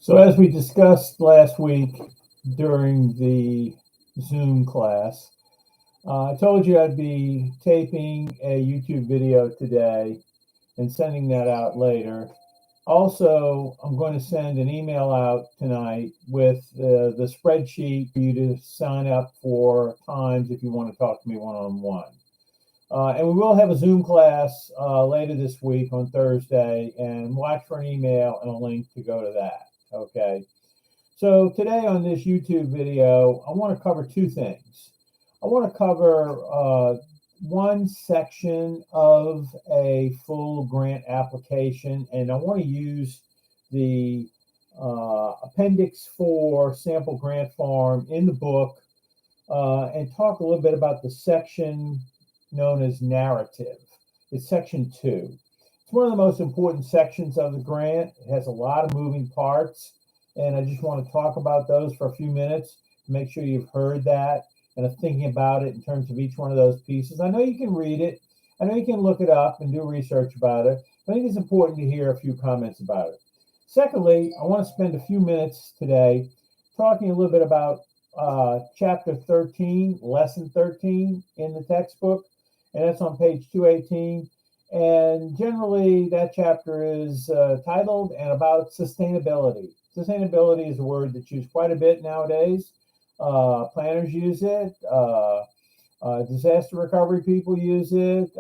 So, as we discussed last week during the Zoom class, I told you I'd be taping a YouTube video today and sending that out later. Also, I'm going to send an email out tonight with the spreadsheet for you to sign up for times if you want to talk to me one on one. And we will have a Zoom class later this week on Thursday, and watch for an email and a link to go to that. Okay. So today on this YouTube video, I want to cover two things. I want to cover one section of a full grant application, and I want to use the Appendix 4 sample grant form in the book and talk a little bit about the section known as narrative. It's section 2. It's one of the most important sections of the grant. It has a lot of moving parts, and I just want to talk about those for a few minutes to make sure you've heard that and are thinking about it in terms of each one of those pieces. I know you can read it. I know you can look it up and do research about it. I think it's important to hear a few comments about it. Secondly, I want to spend a few minutes today talking a little bit about chapter 13, lesson 13 in the textbook, and that's on page 218. And generally, that chapter is titled and about sustainability. Sustainability is a word that's used quite a bit nowadays. Planners use it. Disaster recovery people use it.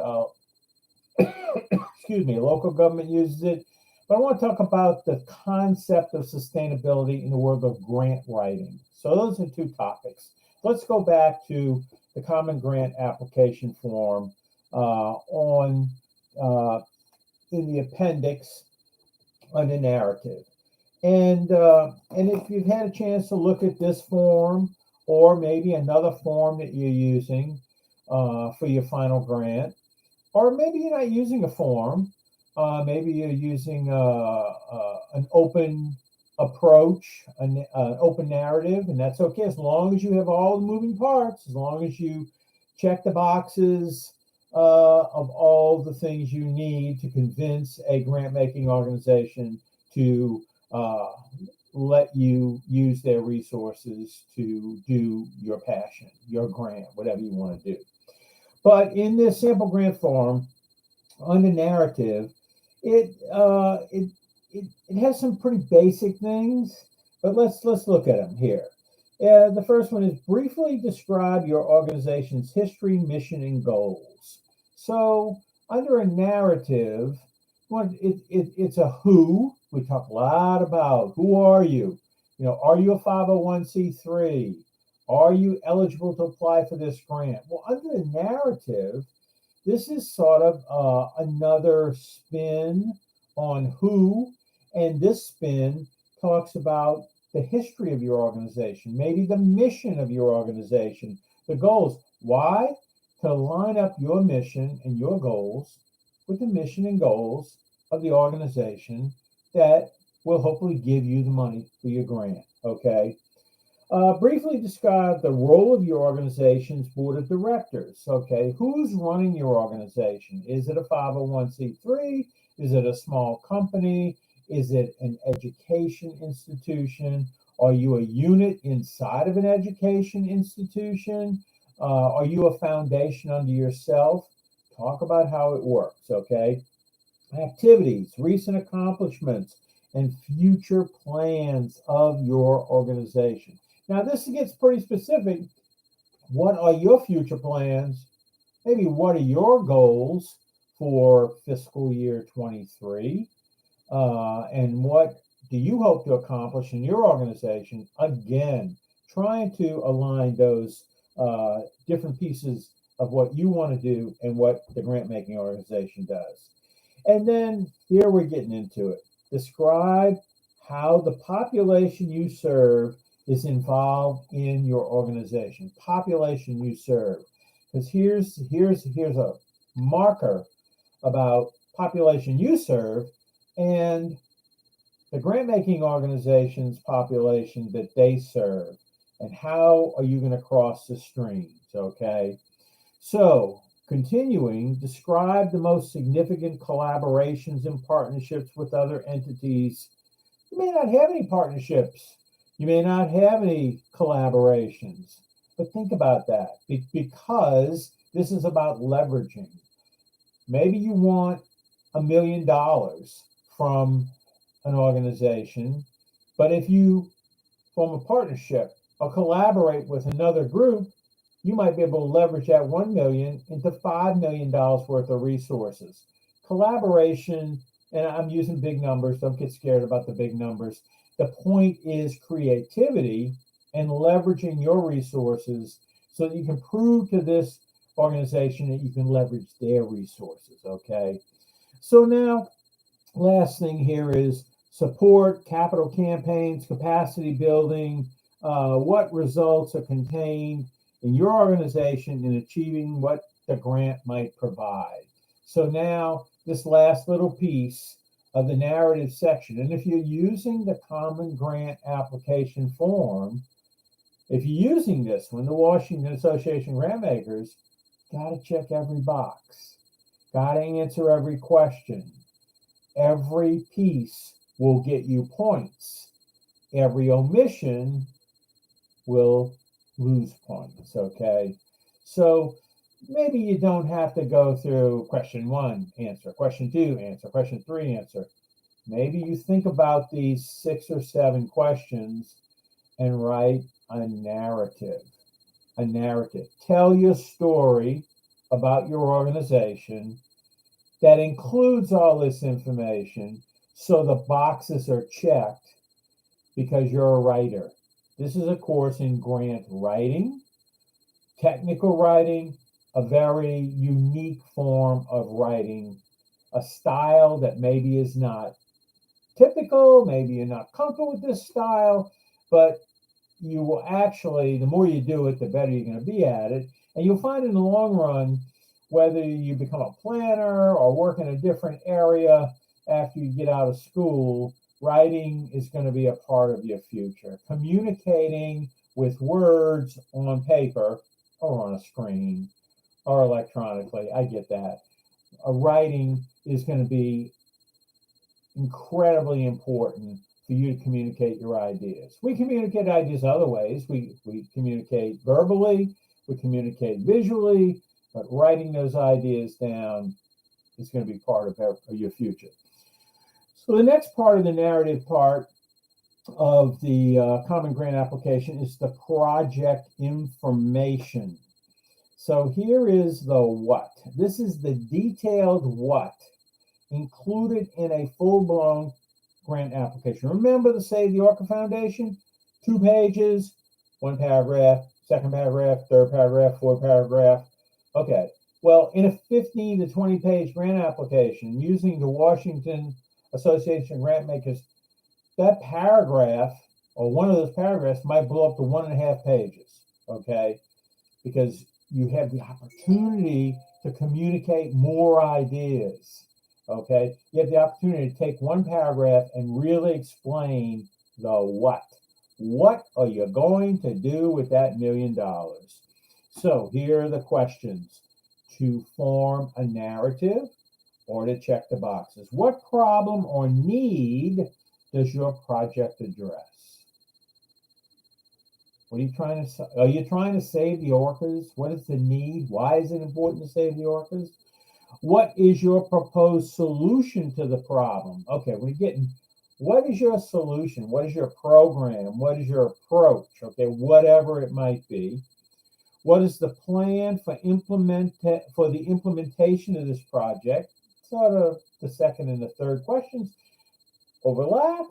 Excuse me, local government uses it. But I want to talk about the concept of sustainability in the world of grant writing. So those are two topics. Let's go back to the common grant application form in the appendix under narrative. And if you've had a chance to look at this form or maybe another form that you're using for your final grant, or maybe you're not using a form, maybe you're using an open approach, an open narrative, and that's okay as long as you have all the moving parts, as long as you check the boxes of all the things you need to convince a grant-making organization to let you use their resources to do your passion, your grant, whatever you want to do. But in this sample grant form, under narrative, it has some pretty basic things, but let's look at them here. The first one is briefly describe your organization's history, mission, and goals. So under a narrative, it's a who. We talk a lot about who are you? Are you a 501c3? Are you eligible to apply for this grant? Well, under the narrative, this is sort of another spin on who, and this spin talks about the history of your organization, maybe the mission of your organization, the goals. Why? To line up your mission and your goals with the mission and goals of the organization that will hopefully give you the money for your grant, okay? Briefly describe the role of your organization's board of directors, okay? Who's running your organization? Is it a 501c3? Is it a small company? Is it an education institution? Are you a unit inside of an education institution? Are you a foundation unto yourself? Talk about how it works, okay? Activities, recent accomplishments, and future plans of your organization. Now, this gets pretty specific. What are your future plans? Maybe what are your goals for fiscal year 23? And what do you hope to accomplish in your organization? Again, trying to align those different pieces of what you want to do and what the grant making organization does. And then here we're getting into it. Describe how the population you serve is involved in your organization. Population you serve. Because here's a marker about population you serve and the grant making organization's population that they serve. And how are you going to cross the streams? Okay. So continuing, describe the most significant collaborations and partnerships with other entities You may not have any partnerships. You may not have any collaborations. But think about that because this is about leveraging. Maybe you want $1 million from an organization, but if you form a partnership or collaborate with another group, you might be able to leverage that 1 million into $5 million worth of resources. Collaboration, and I'm using big numbers, don't get scared about the big numbers. The point is creativity and leveraging your resources so that you can prove to this organization that you can leverage their resources. Okay. So now, last thing here is support, capital campaigns, capacity building. What results are contained in your organization in achieving what the grant might provide? So now, this last little piece of the narrative section, and if you're using the Common Grant application form, if you're using this one, the Washington Association Grant Makers, got to check every box, got to answer every question. Every piece will get you points. Every omission will lose points, okay? So maybe you don't have to go through question 1, answer, question 2, answer, question 3, answer. Maybe you think about these 6 or 7 questions and write a narrative. A narrative. Tell your story about your organization that includes all this information so the boxes are checked because you're a writer. This is a course in grant writing, technical writing, a very unique form of writing, a style that maybe is not typical, maybe you're not comfortable with this style, but you will actually, the more you do it, the better you're going to be at it. And you'll find in the long run, whether you become a planner or work in a different area after you get out of school, writing is going to be a part of your future. Communicating with words on paper or on a screen or electronically, I get that. Writing is going to be incredibly important for you to communicate your ideas. We communicate ideas other ways. We communicate verbally, we communicate visually, but writing those ideas down is going to be part of your future. So the next part of the narrative part of the Common Grant application is the project information. So here is the what. This is the detailed what included in a full-blown grant application. Remember the Save the Orca Foundation? 2 pages, 1 paragraph, 2nd paragraph, 3rd paragraph, 4th paragraph. Okay, well, in a 15 to 20 page grant application using the Washington Association of Grant Makers, that paragraph or one of those paragraphs might blow up to 1.5 pages, okay? Because you have the opportunity to communicate more ideas, okay? You have the opportunity to take 1 paragraph and really explain the what. What are you going to do with that $1 million? So here are the questions to form a narrative or to check the boxes. What problem or need does your project address? What are you trying to say? Are you trying to save the orcas? What is the need? Why is it important to save the orcas? What is your proposed solution to the problem? Okay, we're getting, what is your solution? What is your program? What is your approach? Okay, whatever it might be. What is the plan for the implementation of this project? Sort of the second and the third questions overlap,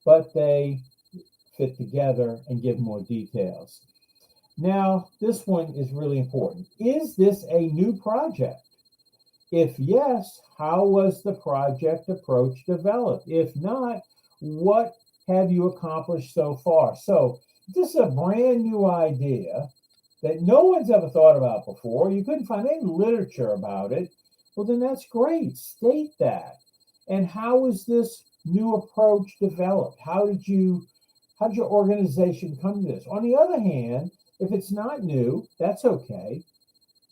but they fit together and give more details. Now, this one is really important. Is this a new project? If yes, how was the project approach developed? If not, what have you accomplished so far? So this is a brand new idea that no one's ever thought about before. You couldn't find any literature about it. Well, then that's great. State that. And how was this new approach developed? How did your organization come to this? On the other hand, if it's not new, that's okay.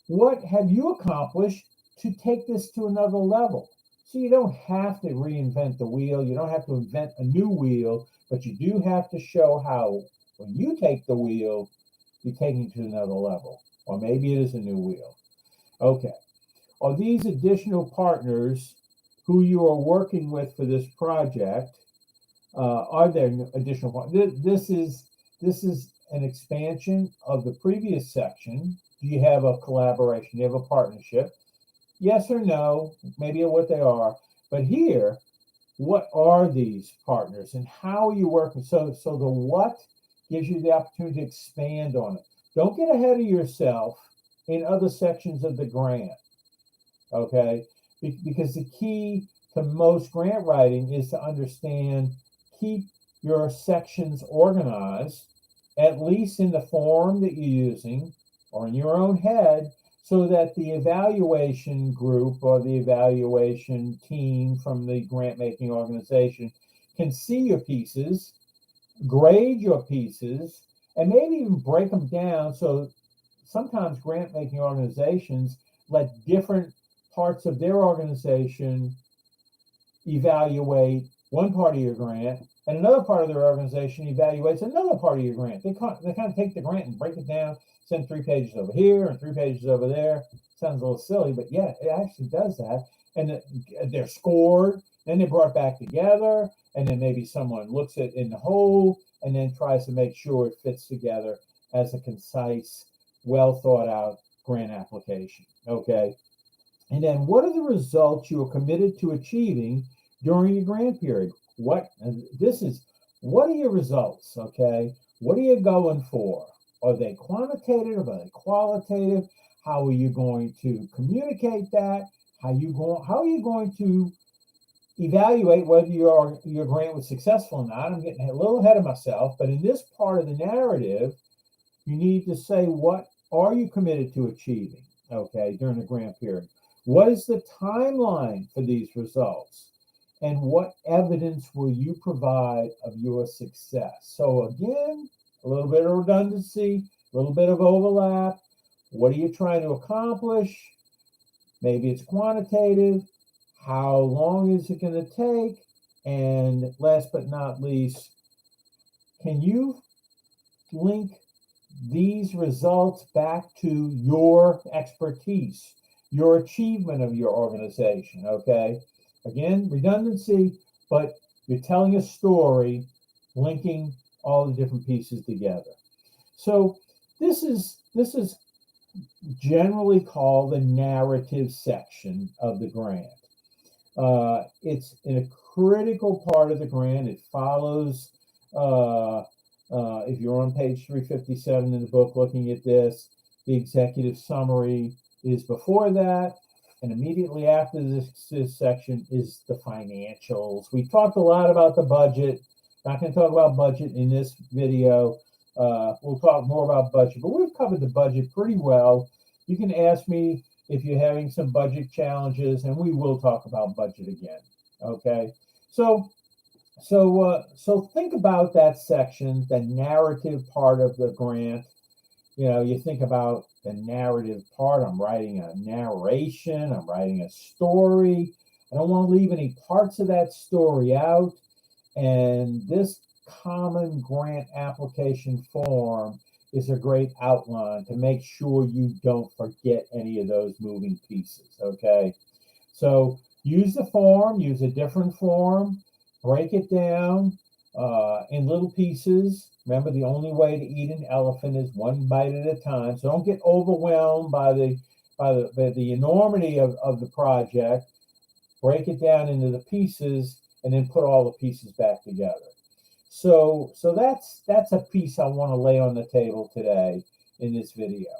What have you accomplished to take this to another level? So you don't have to reinvent the wheel. You don't have to invent a new wheel, but you do have to show how when you take the wheel, you're taking it to another level. Or maybe it is a new wheel. Okay. Are these additional partners who you are working with for this project? Are there additional partners? This is an expansion of the previous section. Do you have a collaboration? Do you have a partnership? Yes or no, maybe what they are. But here, what are these partners and how are you working? So the what gives you the opportunity to expand on it. Don't get ahead of yourself in other sections of the grant, okay? Because the key to most grant writing is to understand, keep your sections organized, at least in the form that you're using or in your own head, so that the evaluation group or the evaluation team from the grant making organization can see your pieces, grade your pieces, and maybe even break them down. So sometimes grant making organizations let different parts of their organization evaluate one part of your grant, and another part of their organization evaluates another part of your grant. They kind of take the grant and break it down, send 3 pages over here and 3 pages over there. Sounds a little silly, but yeah, it actually does that. And they're scored, then they're brought back together, and then maybe someone looks at it in the whole and then tries to make sure it fits together as a concise, well thought out grant application. Okay. And then what are the results you are committed to achieving during the grant period? What are your results? Okay. What are you going for? Are they quantitative? Are they qualitative? How are you going to communicate that? How are you going to evaluate whether your grant was successful or not? I'm getting a little ahead of myself, but in this part of the narrative, you need to say, what are you committed to achieving, okay, during the grant period? What is the timeline for these results? And what evidence will you provide of your success? So again, a little bit of redundancy, a little bit of overlap. What are you trying to accomplish? Maybe it's quantitative. How long is it going to take? And last but not least, can you link these results back to your expertise, your achievement of your organization? Okay. Again, redundancy, but you're telling a story, linking all the different pieces together. So this is generally called the narrative section of the grant. It's in a critical part of the grant. It follows, if you're on page 357 in the book looking at this, the executive summary is before that. And immediately after this section is the financials. We talked a lot about the budget. Not going to talk about budget in this video. We'll talk more about budget, but we've covered the budget pretty well. You can ask me if you're having some budget challenges, and we will talk about budget again. Okay, so think about that section, the narrative part of the grant. You think about the narrative part. I'm writing a narration. I'm writing a story. I don't want to leave any parts of that story out. And this common grant application form is a great outline to make sure you don't forget any of those moving pieces, okay? So use the form, use a different form, break it down in little pieces. Remember, the only way to eat an elephant is one bite at a time. So don't get overwhelmed by the enormity of the project. Break it down into the pieces and then put all the pieces back together. So that's a piece I want to lay on the table today in this video.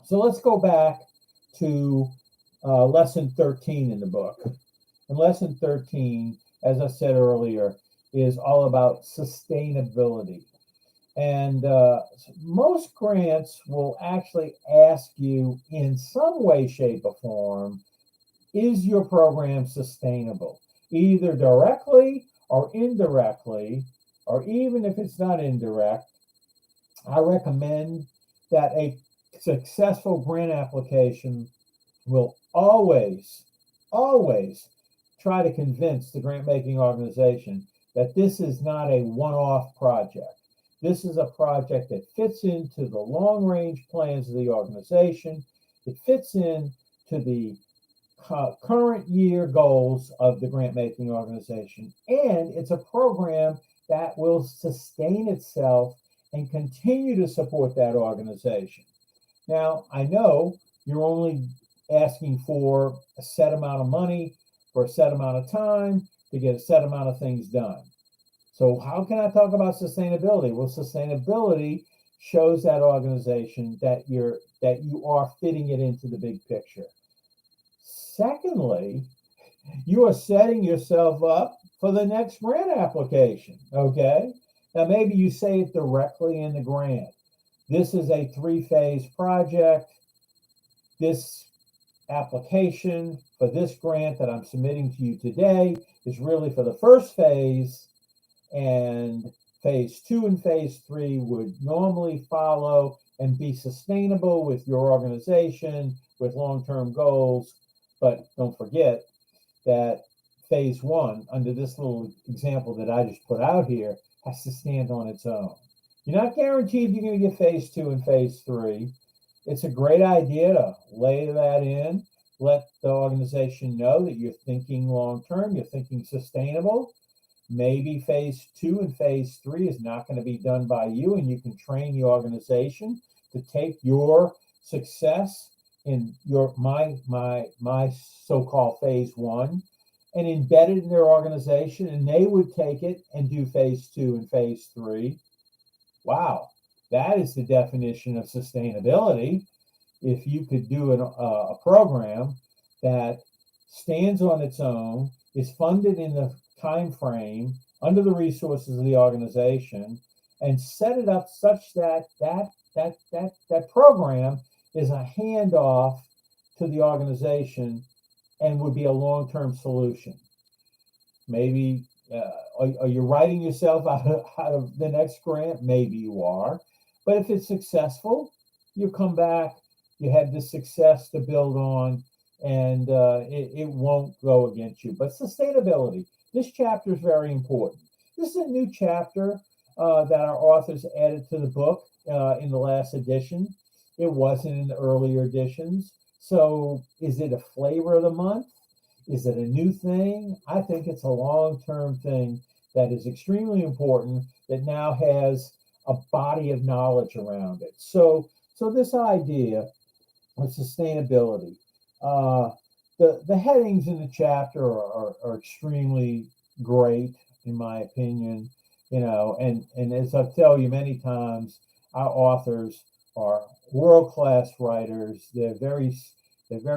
So let's go back to lesson 13 in the book. And lesson 13, as I said earlier, is all about sustainability. And most grants will actually ask you in some way, shape, or form, is your program sustainable? Either directly or indirectly, or even if it's not indirect, I recommend that a successful grant application will always try to convince the grant making organization that this is not a one-off project. This is a project that fits into the long-range plans of the organization. It fits in to the current year goals of the grant making organization. And it's a program that will sustain itself and continue to support that organization. Now, I know you're only asking for a set amount of money for a set amount of time to get a set amount of things done. So how can I talk about sustainability? Well, sustainability shows that organization that you are fitting it into the big picture. Secondly, you are setting yourself up for the next grant application. Okay. Now, maybe you say it directly in the grant. This is a 3-phase project. This application for this grant that I'm submitting to you today is really for the first phase, and phase 2 and phase 3 would normally follow and be sustainable with your organization, with long-term goals. But don't forget that phase 1, under this little example that I just put out here, has to stand on its own. You're not guaranteed you're going to get phase 2 and phase 3. It's a great idea to lay that in, let the organization know that you're thinking long-term, you're thinking sustainable. Maybe phase 2 and phase 3 is not going to be done by you, and you can train the organization to take your success in my so-called phase 1 and embed it in their organization, and they would take it and do phase 2 and phase 3. Wow, that is the definition of sustainability. If you could do a program that stands on its own, is funded in the time frame under the resources of the organization, and set it up such that that program is a handoff to the organization and would be a long-term solution. Maybe are you writing yourself out of the next grant? Maybe you are. But if it's successful, you come back, you have this success to build on, and it won't go against you. But sustainability, this chapter is very important. This is a new chapter that our authors added to the book in the last edition. It wasn't in the earlier editions. So is it a flavor of the month? Is it a new thing? I think it's a long-term thing that is extremely important, that now has a body of knowledge around it. So this idea of sustainability, the headings in the chapter are extremely great, in my opinion. And as I tell you many times, our authors are world-class writers. They're very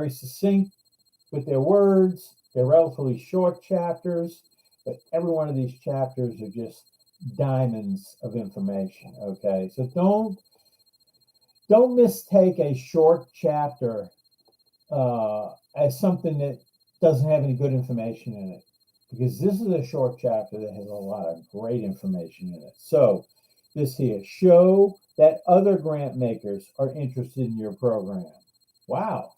succinct with their words. They're relatively short chapters, but every one of these chapters are just diamonds of information. Okay, so don't mistake a short chapter as something that doesn't have any good information in it, because this is a short chapter that has a lot of great information in it. So this here, show that other grant makers are interested in your program. Wow.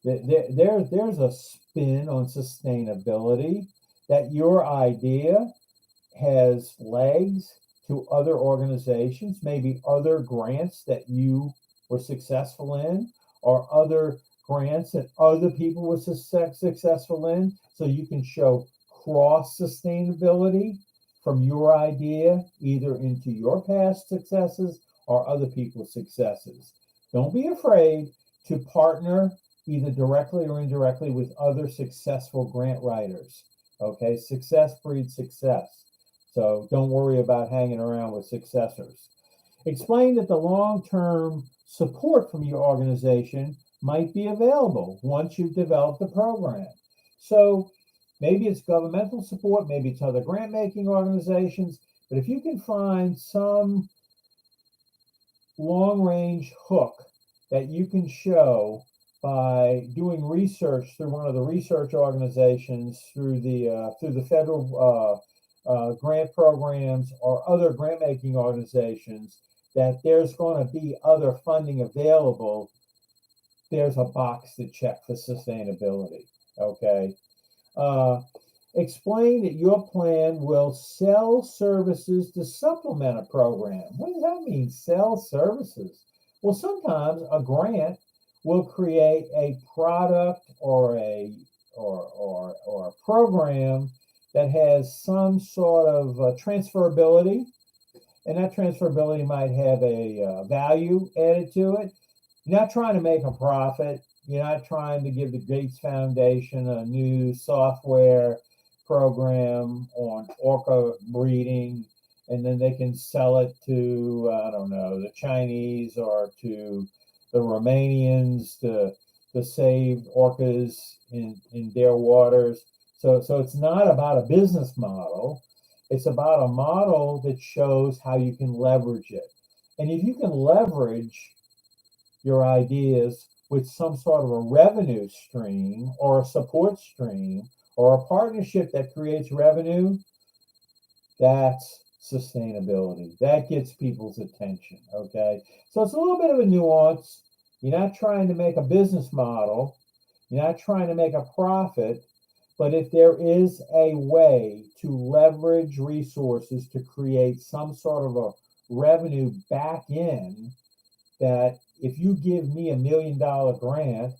There's a spin on sustainability, that your idea has legs to other organizations, maybe other grants that you were successful in, or other grants that other people were successful in. So you can show cross sustainability from your idea either into your past successes or other people's successes. Don't be afraid to partner either directly or indirectly with other successful grant writers. Okay, success breeds success. So don't worry about hanging around with successors. Explain that the long-term support from your organization might be available once you've developed the program. So maybe it's governmental support, maybe it's other grant-making organizations, but if you can find some long-range hook that you can show by doing research through one of the research organizations, through the federal grant programs or other grant-making organizations, that there's going to be other funding available, there's a box to check for sustainability. Okay. Explain that your plan will sell services to supplement a program. What does that mean, sell services? Well, sometimes a grant will create a product or a program that has some sort of transferability, and that transferability might have a value added to it. You're not trying to make a profit. You're not trying to give the Gates Foundation a new software program on orca breeding, and then they can sell it to, I don't know, the Chinese or to the Romanians to save orcas in their waters. So it's not about a business model. It's about a model that shows how you can leverage it. And if you can leverage your ideas with some sort of a revenue stream or a support stream or a partnership that creates revenue, that's sustainability. That gets people's attention, okay? So it's a little bit of a nuance. You're not trying to make a business model. You're not trying to make a profit. But if there is a way to leverage resources to create some sort of a revenue back in, that if you give me $1 million grant,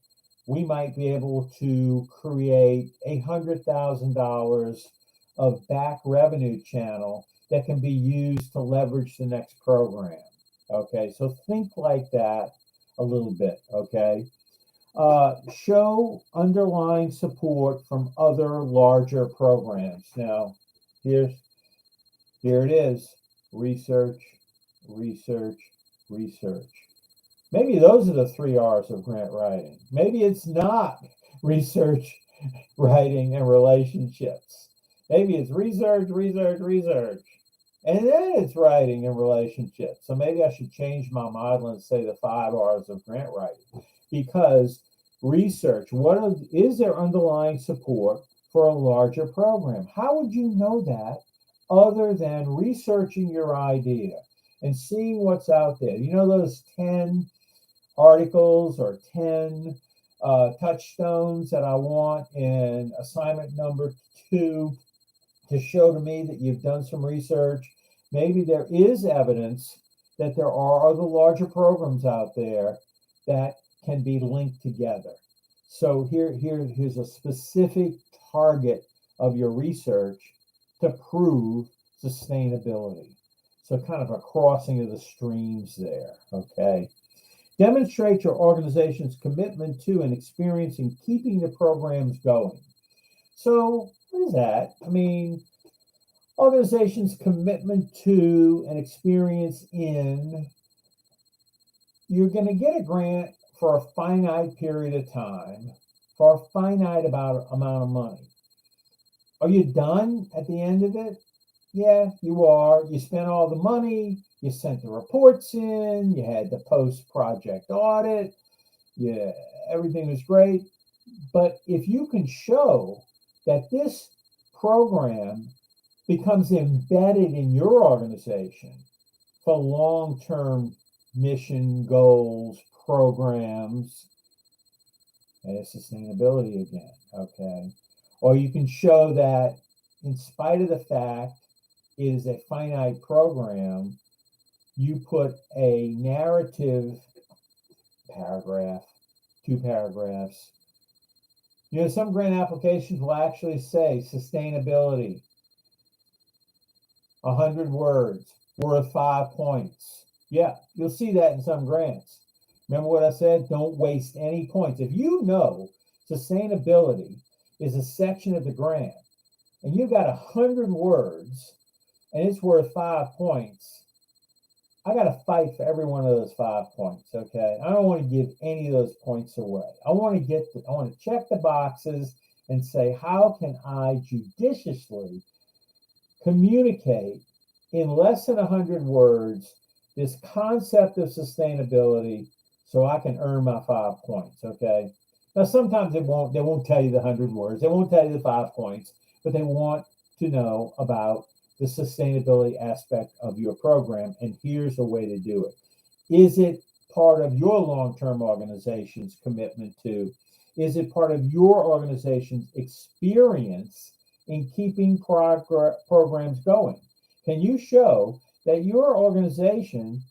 we might be able to create $100,000 of back revenue channel that can be used to leverage the next program. Okay, so think like that a little bit. Okay, show underlying support from other larger programs. Now, here it is: research, research, research. Maybe those are the 3 R's of grant writing. Maybe it's not research, writing, and relationships. Maybe it's research, research, research, and then it's writing and relationships. So maybe I should change my model and say the 5 R's of grant writing. Because research, is there underlying support for a larger program? How would you know that other than researching your idea and seeing what's out there? You know those 10 articles or 10 touchstones that I want in assignment number 2 to show to me that you've done some research? Maybe there is evidence that there are other larger programs out there that can be linked together. So here's a specific target of your research to prove sustainability. So kind of a crossing of the streams there, okay? Demonstrate your organization's commitment to and experience in keeping the programs going. So what is that? I mean, organization's commitment to and experience in, you're going to get a grant for a finite period of time for a finite amount of money. Are you done at the end of it? Yeah, you are. You spent all the money. You sent the reports in. You had the post-project audit. Yeah, everything was great. But if you can show that this program becomes embedded in your organization for long-term mission goals, programs, and sustainability again, okay? Or you can show that in spite of the fact it is a finite program, you put a narrative paragraph, 2 paragraphs. You know, some grant applications will actually say sustainability, 100 words, worth 5 points. Yeah, you'll see that in some grants. Remember what I said? Don't waste any points. If you know sustainability is a section of the grant and you've got 100 words and it's worth 5 points, I got to fight for every one of those 5 points, okay? I don't want to give any of those points away. I want to check the boxes and say, how can I judiciously communicate in less than 100 words this concept of sustainability so I can earn my 5 points, okay? Now, sometimes they won't tell you the 100 words. They won't tell you the 5 points, but they want to know about the sustainability aspect of your program, and here's a way to do it. Is it part of your long-term organization's commitment to? Is it part of your organization's experience in keeping programs going? Can you show that your organization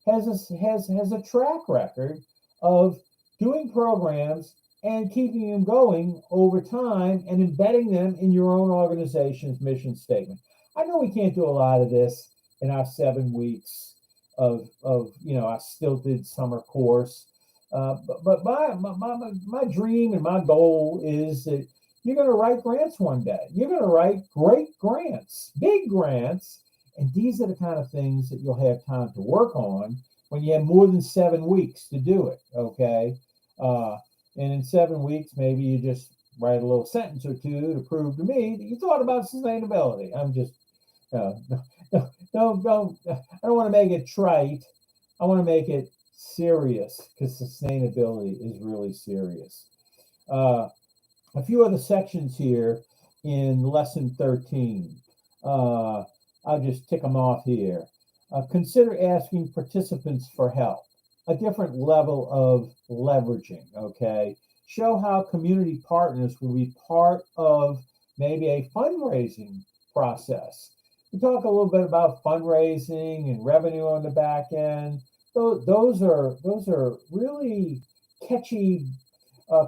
has a track record of doing programs and keeping them going over time and embedding them in your own organization's mission statement? I know we can't do a lot of this in our 7 weeks of our stilted summer course. But my dream and my goal is that you're going to write grants one day. You're going to write great grants, big grants, and these are the kind of things that you'll have time to work on when you have more than 7 weeks to do it. Okay, and in 7 weeks, maybe you just write a little sentence or two to prove to me that you thought about sustainability. I'm just don't. I don't want to make it trite. I want to make it serious because sustainability is really serious. A few other sections here in lesson 13. I'll just tick them off here. Consider asking participants for help, a different level of leveraging, okay? Show how community partners will be part of maybe a fundraising process. We talk a little bit about fundraising and revenue on the back end. Those are really catchy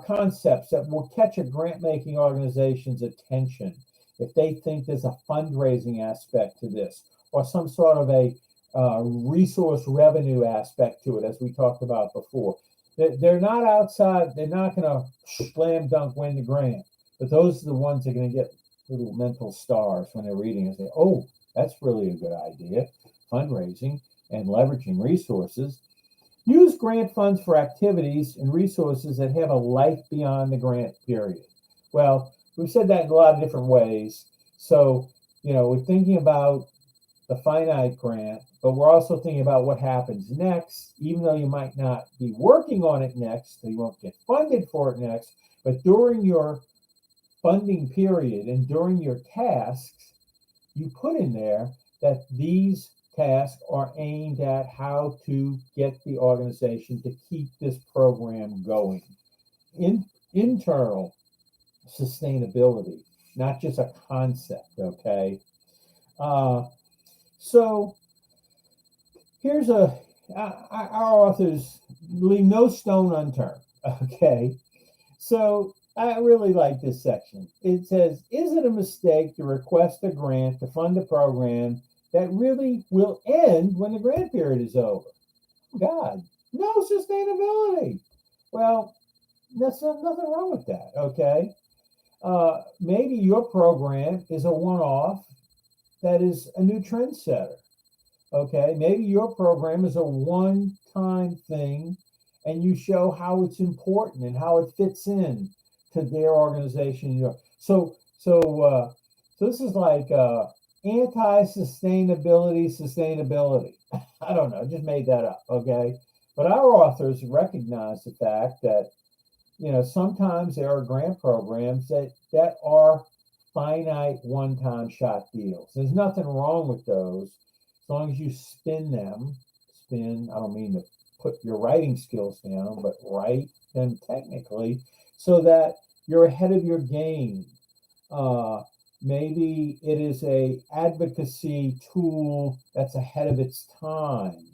concepts that will catch a grant-making organization's attention if they think there's a fundraising aspect to this or some sort of a resource revenue aspect to it, as we talked about before. They're not outside. They're not going to slam dunk win the grant, but those are the ones that are going to get little mental stars when they're reading and say, oh, that's really a good idea, fundraising and leveraging resources. Use grant funds for activities and resources that have a life beyond the grant period. Well, we've said that in a lot of different ways. So, we're thinking about the finite grant, but we're also thinking about what happens next, even though you might not be working on it next, so you won't get funded for it next, but during your funding period and during your tasks, you put in there that these tasks are aimed at how to get the organization to keep this program going. Internal sustainability, not just a concept, okay? So here's our authors leave no stone unturned, okay? So I really like this section. It says, is it a mistake to request a grant to fund a program that really will end when the grant period is over? God, no sustainability. Well, there's nothing wrong with that, okay? Maybe your program is a one-off that is a new trendsetter, okay? Maybe your program is a one-time thing and you show how it's important and how it fits in to their organization. So this is like anti-sustainability. I don't know, just made that up, okay? But our authors recognize the fact that, sometimes there are grant programs that are finite one-time shot deals. There's nothing wrong with those as long as you spin them. I don't mean to put your writing skills down, but write them technically so that you're ahead of your game. Maybe it is a advocacy tool that's ahead of its time.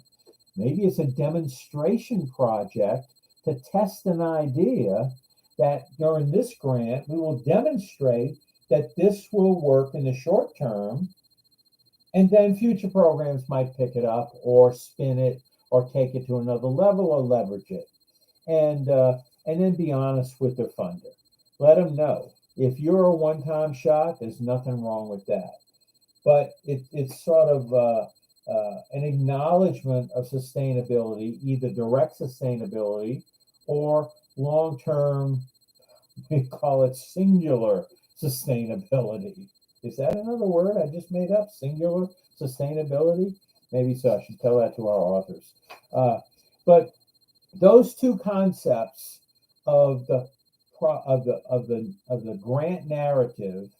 Maybe it's a demonstration project to test an idea that during this grant, we will demonstrate that this will work in the short term, and then future programs might pick it up or spin it or take it to another level or leverage it. And then be honest with their funder. Let them know. If you're a one-time shot, there's nothing wrong with that. But it's sort of an acknowledgement of sustainability, either direct sustainability or long-term, we call it singular sustainability. Is that another word I just made up? Singular sustainability? Maybe so. I should tell that to our authors. But those two concepts of the grant narrative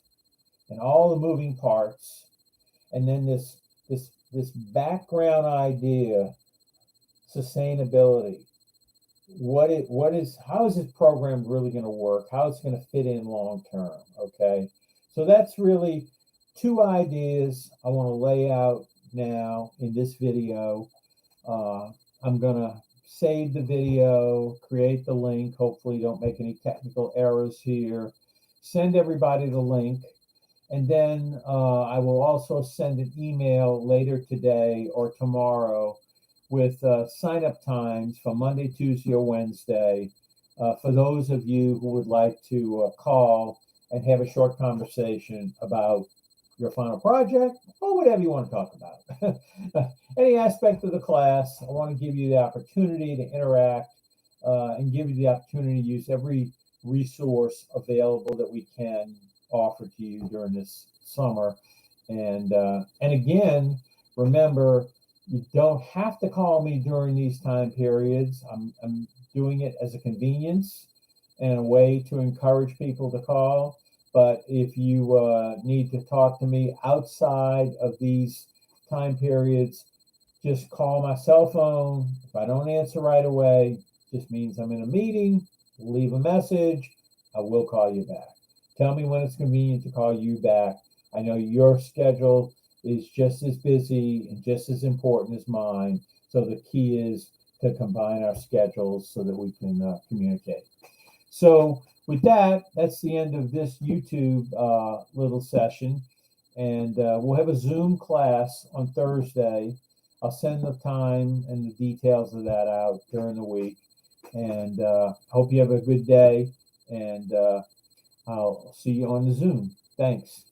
and all the moving parts, and then this background idea, sustainability. How is this program really going to work? How it's going to fit in long term? Okay, So that's really two ideas I want to lay out now in this video. I'm going to save the video, create the link. Hopefully, don't make any technical errors here. Send everybody the link. And then I will also send an email later today or tomorrow with sign-up times for Monday, Tuesday, or Wednesday for those of you who would like to call and have a short conversation about your final project or whatever you want to talk about. Any aspect of the class, I want to give you the opportunity to interact and give you the opportunity to use every resource available that we can offer to you during this summer. And again, remember, you don't have to call me during these time periods. I'm doing it as a convenience and a way to encourage people to call. But if you need to talk to me outside of these time periods, just call my cell phone. If I don't answer right away, just means I'm in a meeting. Leave a message. I will call you back. Tell me when it's convenient to call you back. I know your schedule is just as busy and just as important as mine. So the key is to combine our schedules so that we can communicate. So with that, that's the end of this YouTube little session. And we'll have a Zoom class on Thursday. I'll send the time and the details of that out during the week. And hope you have a good day. And I'll see you on the Zoom. Thanks.